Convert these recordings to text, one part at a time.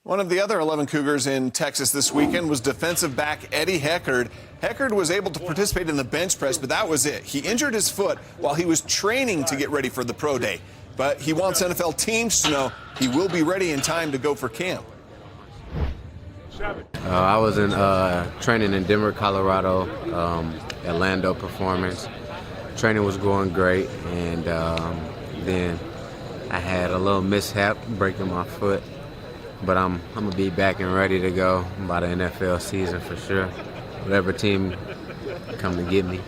One of the other 11 Cougars in Texas this weekend was defensive back Eddie Heckard. Heckard was able to participate in the bench press, but that was it. He injured his foot while he was training to get ready for the pro day. But he wants NFL teams to know he will be ready in time to go for camp. I was in training in Denver, Colorado, Orlando Performance. Training was going great, and then I had a little mishap breaking my foot. But I'm going to be back and ready to go by the NFL season for sure. Whatever team come to get me.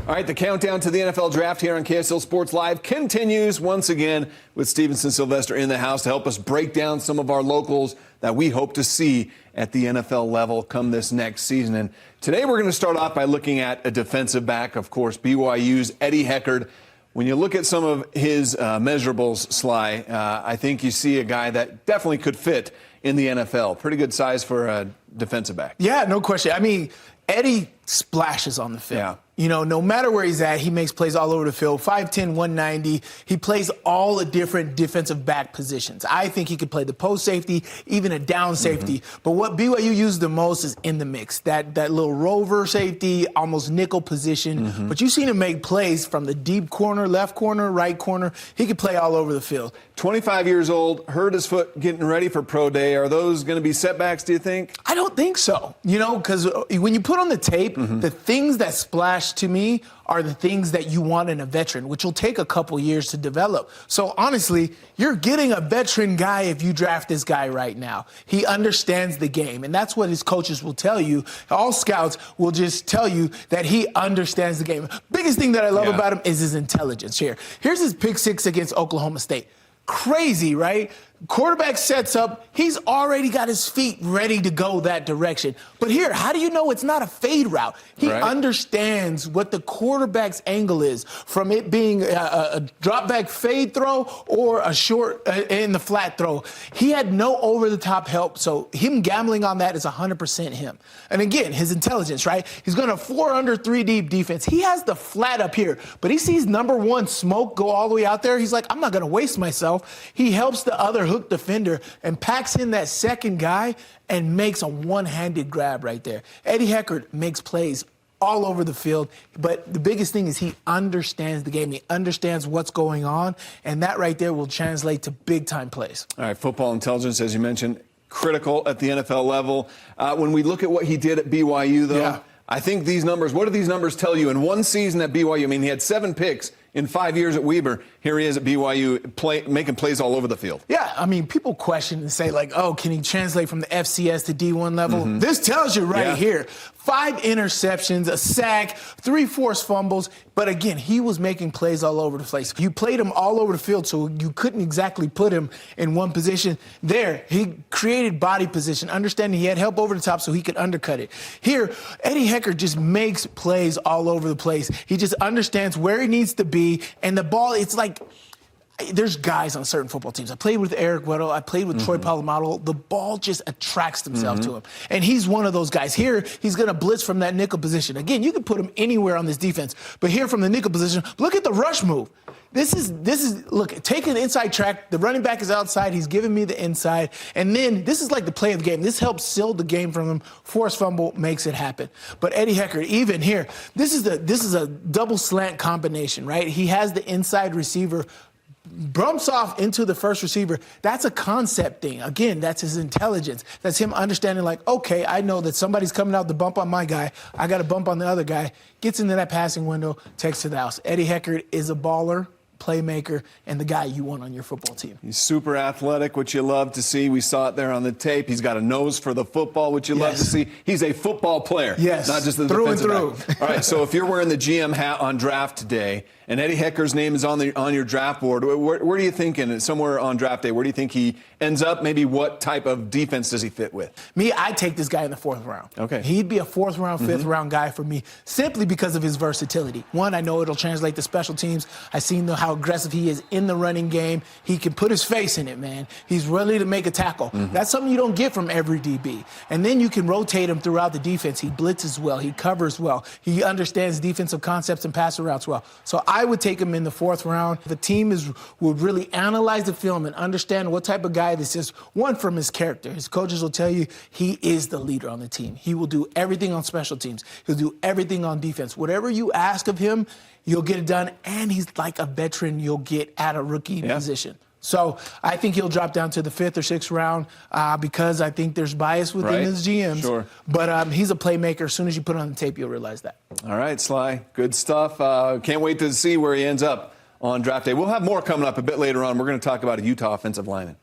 All right, the countdown to the NFL draft here on KSL Sports Live continues once again with Stevenson Sylvester in the house to help us break down some of our locals that we hope to see at the NFL level come this next season. And today we're going to start off by looking at a defensive back, of course, BYU's Eddie Heckard. When you look at some of his measurables, Sly, I think you see a guy that definitely could fit in the NFL. Pretty good size for a defensive back. Yeah, no question. I mean, Eddie splashes on the field. Yeah. You know, no matter where he's at, he makes plays all over the field. 5'10", 190. He plays all the different defensive back positions. I think he could play the post safety, even a down safety. Mm-hmm. But what BYU uses the most is in the mix. That little rover safety, almost nickel position. Mm-hmm. But you've seen him make plays from the deep corner, left corner, right corner. He could play all over the field. 25 years old, hurt his foot getting ready for pro day. Are those going to be setbacks, do you think? I don't think so. You know, because when you put on the tape, the things that splash to me are the things that you want in a veteran, which will take a couple years to develop. So honestly, you're getting a veteran guy if you draft this guy right now. He understands the game, and that's what his coaches will tell you. All scouts will just tell you that he understands the game. Biggest thing that I love about him is his intelligence here. Here's his pick six against Oklahoma State. Crazy, right? Quarterback sets up. He's already got his feet ready to go that direction. But here, how do you know it's not a fade route? He understands what the quarterback's angle is, from it being a drop back fade throw or a short in the flat throw. He had no over-the-top help, so him gambling on that is 100% him. And again, his intelligence, right? He's going to 4 under 3 deep defense. He has the flat up here, but he sees number one smoke go all the way out there. He's like, I'm not going to waste myself. He helps the other hook defender and packs in that second guy and makes a one-handed grab right there. Eddie Heckard makes plays all over the field, but the biggest thing is he understands the game. He understands what's going on, and that right there will translate to big-time plays. All right, football intelligence, as you mentioned, critical at the NFL level. When we look at what he did at BYU, though, I think these numbers, what do these numbers tell you? In one season at BYU, I mean, he had 7 picks in 5 years at Weber. Here he is at BYU making plays all over the field. Yeah, I mean, people question and say, like, oh, can he translate from the FCS to D1 level? This tells you right here. 5 interceptions, a sack, 3 forced fumbles. But again, he was making plays all over the place. You played him all over the field, so you couldn't exactly put him in one position. There, he created body position, understanding he had help over the top so he could undercut it. Here, Eddie Heckard just makes plays all over the place. He just understands where he needs to be, and the ball, it's like, there's guys on certain football teams. I played with Eric Weddle. I played with Troy Polamalu. The ball just attracts themselves to him. And he's one of those guys. Here, he's going to blitz from that nickel position. Again, you can put him anywhere on this defense. But here from the nickel position, look at the rush move. This is look, taking the inside track. The running back is outside. He's giving me the inside. And then this is like the play of the game. This helps seal the game from him. Forced fumble makes it happen. But Eddie Heckard, even here, this is a double slant combination, right? He has the inside receiver, bumps off into the first receiver. That's a concept thing. Again, that's his intelligence. That's him understanding, like, okay, I know that somebody's coming out to bump on my guy. I got to bump on the other guy. Gets into that passing window, takes to the house. Eddie Heckard is a baller, playmaker, and the guy you want on your football team. He's super athletic, which you love to see. We saw it there on the tape. He's got a nose for the football, which you love to see. He's a football player, not just the defensive back. All right, so if you're wearing the GM hat on draft day, and Eddie Heckard's name is on your draft board, where do you think, somewhere on draft day, where do you think he ends up? Maybe what type of defense does he fit with? Me, I'd take this guy in the 4th round. Okay. He'd be a 4th round, 5th round guy for me, simply because of his versatility. One, I know it'll translate to special teams. I've seen how aggressive he is in the running game. He can put his face in it, man. He's ready to make a tackle. That's something you don't get from every DB. And then you can rotate him throughout the defense. He blitzes well. He covers well. He understands defensive concepts and pass routes well. So I I would take him in the 4th round. The team would really analyze the film and understand what type of guy this is. One, from his character. His coaches will tell you he is the leader on the team. He will do everything on special teams. He'll do everything on defense. Whatever you ask of him, you'll get it done. And he's like a veteran you'll get at a rookie position. So I think he'll drop down to the 5th or 6th round because I think there's bias within his GMs. Sure. But he's a playmaker. As soon as you put it on the tape, you'll realize that. All right, Sly. Good stuff. Can't wait to see where he ends up on draft day. We'll have more coming up a bit later on. We're going to talk about a Utah offensive lineman.